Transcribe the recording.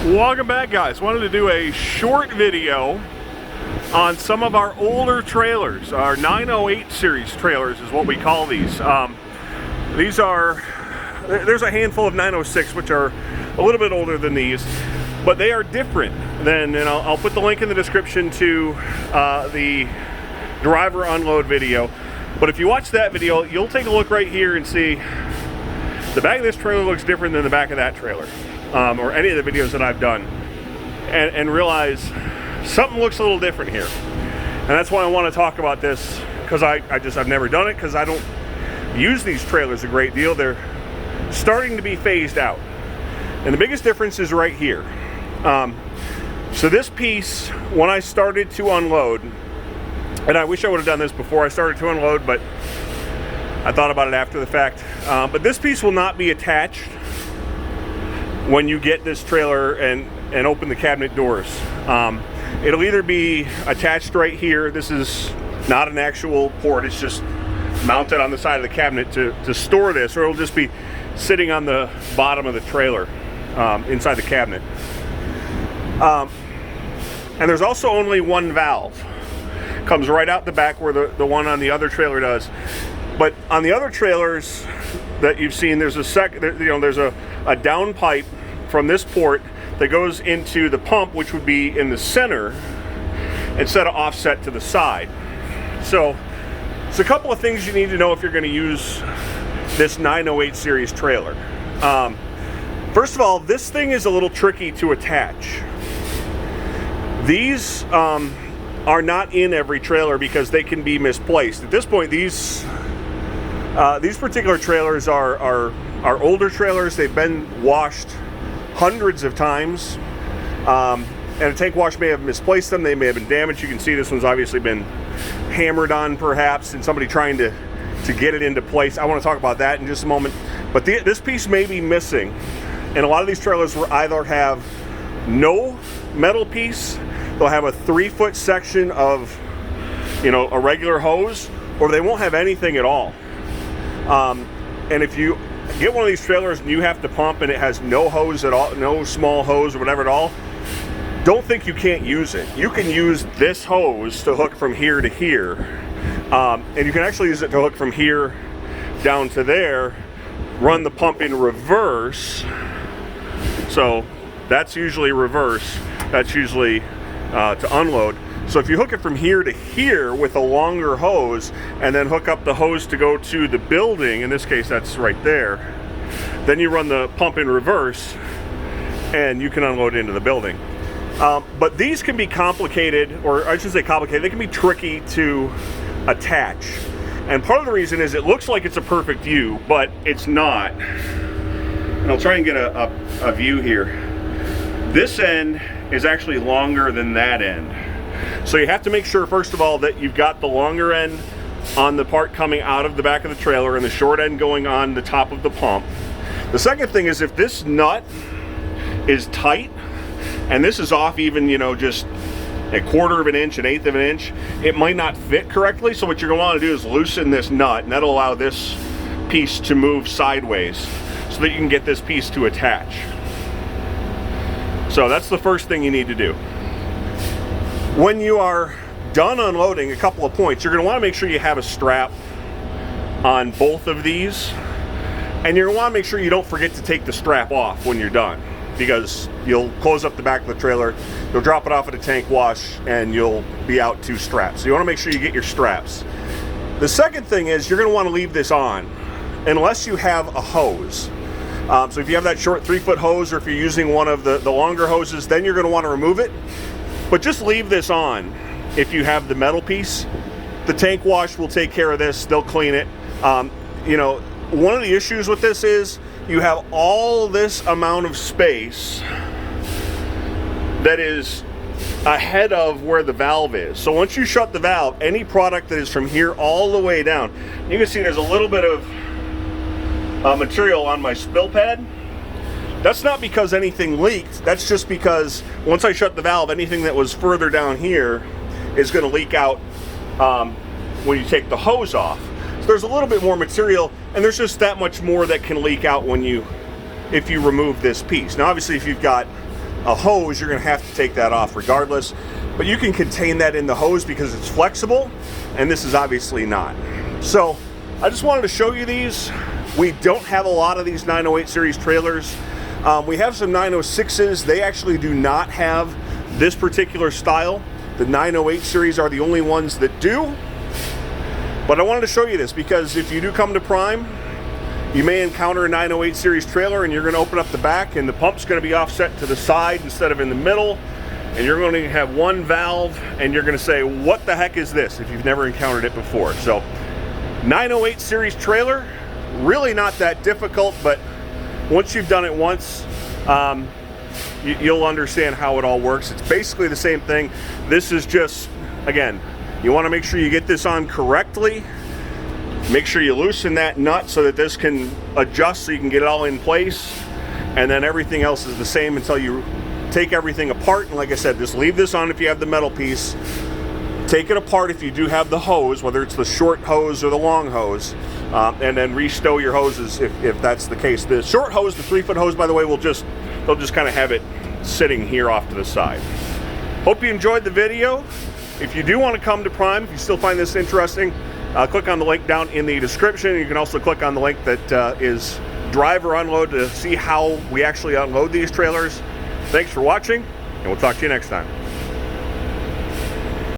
Welcome back, guys. Wanted to do a short video on some of our older trailers. Our 908 series trailers is what we call these. There's a handful of 906 which are a little bit older than these, but they are different than, and I'll put the link in the description to the driver unload video. But if you watch that video, you'll take a look right here and see the back of this trailer looks different than the back of that trailer. Or any of the videos that I've done, and realize something looks a little different here. And that's why I want to talk about this, because I've never done it, because I don't use these trailers a great deal. They're starting to be phased out. And the biggest difference is right here. So this piece, when I started to unload, and I wish I would have done this before I started to unload, but I thought about it after the fact. But this piece will not be attached when you get this trailer and open the cabinet doors. It'll either be attached right here. This is not an actual port, it's just mounted on the side of the cabinet to store this, or it'll just be sitting on the bottom of the trailer inside the cabinet. And there's also only one valve. Comes right out the back where the one on the other trailer does. But on the other trailers that you've seen, there's there's a down pipe from this port that goes into the pump, which would be in the center instead of offset to the side. So it's a couple of things you need to know if you're going to use this 908 series trailer. First of all, this thing is a little tricky to attach. These are not in every trailer because they can be misplaced. At this point, these particular trailers are older trailers. They've been washed hundreds of times, and a tank wash may have misplaced them. They may have been damaged. You can see this one's obviously been hammered on, perhaps, and somebody trying to get it into place. I want to talk about that in just a moment. But this piece may be missing, and a lot of these trailers will either have no metal piece, they'll have a 3-foot section of a regular hose, or they won't have anything at all. And if you get one of these trailers and you have to pump and it has no hose at all, no small hose or whatever at all, don't think you can't use it. You can use this hose to hook from here to here. And you can actually use it to hook from here down to there, run the pump in reverse. So that's usually reverse. That's usually to unload. So if you hook it from here to here with a longer hose and then hook up the hose to go to the building, in this case that's right there, then you run the pump in reverse and you can unload into the building. But these can be complicated, or I should say complicated, they can be tricky to attach. And part of the reason is it looks like it's a perfect U, but it's not. And I'll try and get a view here. This end is actually longer than that end. So you have to make sure, first of all, that you've got the longer end on the part coming out of the back of the trailer and the short end going on the top of the pump. The second thing is, if this nut is tight and this is off even, just a 1/4 of an inch, 1/8 of an inch, it might not fit correctly. So what you're going to want to do is loosen this nut, and that'll allow this piece to move sideways so that you can get this piece to attach. So that's the first thing you need to do. When you are done unloading, a couple of points. You're going to want to make sure you have a strap on both of these, and you're going to want to make sure you don't forget to take the strap off when you're done, because you'll close up the back of the trailer, you'll drop it off at a tank wash, and you'll be out 2 straps. So you want to make sure you get your straps. The second thing is, you're going to want to leave this on unless you have a hose. So if you have that short 3-foot hose, or if you're using one of the longer hoses, then you're going to want to remove it. But just leave this on if you have the metal piece. The tank wash will take care of this. They'll clean it. One of the issues with this is you have all this amount of space that is ahead of where the valve is. So once you shut the valve, any product that is from here all the way down, you can see there's a little bit of material on my spill pad. That's not because anything leaked. That's just because once I shut the valve, anything that was further down here is going to leak out when you take the hose off. So there's a little bit more material, and there's just that much more that can leak out if you remove this piece. Now obviously if you've got a hose, you're going to have to take that off regardless. But you can contain that in the hose because it's flexible, and this is obviously not. So I just wanted to show you these. We don't have a lot of these 908 series trailers. We have some 906s. They actually do not have this particular style. The 908 series are the only ones that do. But I wanted to show you this because if you do come to Prime, you may encounter a 908 series trailer and you're going to open up the back and the pump's going to be offset to the side instead of in the middle, and you're going to have one valve and you're going to say, what the heck is this, if you've never encountered it before. So 908 series trailer, really not that difficult, but once you've done it once, you'll understand how it all works. It's basically the same thing. This is just, again, you want to make sure you get this on correctly. Make sure you loosen that nut so that this can adjust so you can get it all in place. And then everything else is the same until you take everything apart. And like I said, just leave this on if you have the metal piece. Take it apart if you do have the hose, whether it's the short hose or the long hose, and then restow your hoses if that's the case. The short hose, the 3-foot hose, by the way, they'll just kind of have it sitting here off to the side. Hope you enjoyed the video. If you do want to come to Prime, if you still find this interesting, click on the link down in the description. You can also click on the link that is drive or unload to see how we actually unload these trailers. Thanks for watching, and we'll talk to you next time.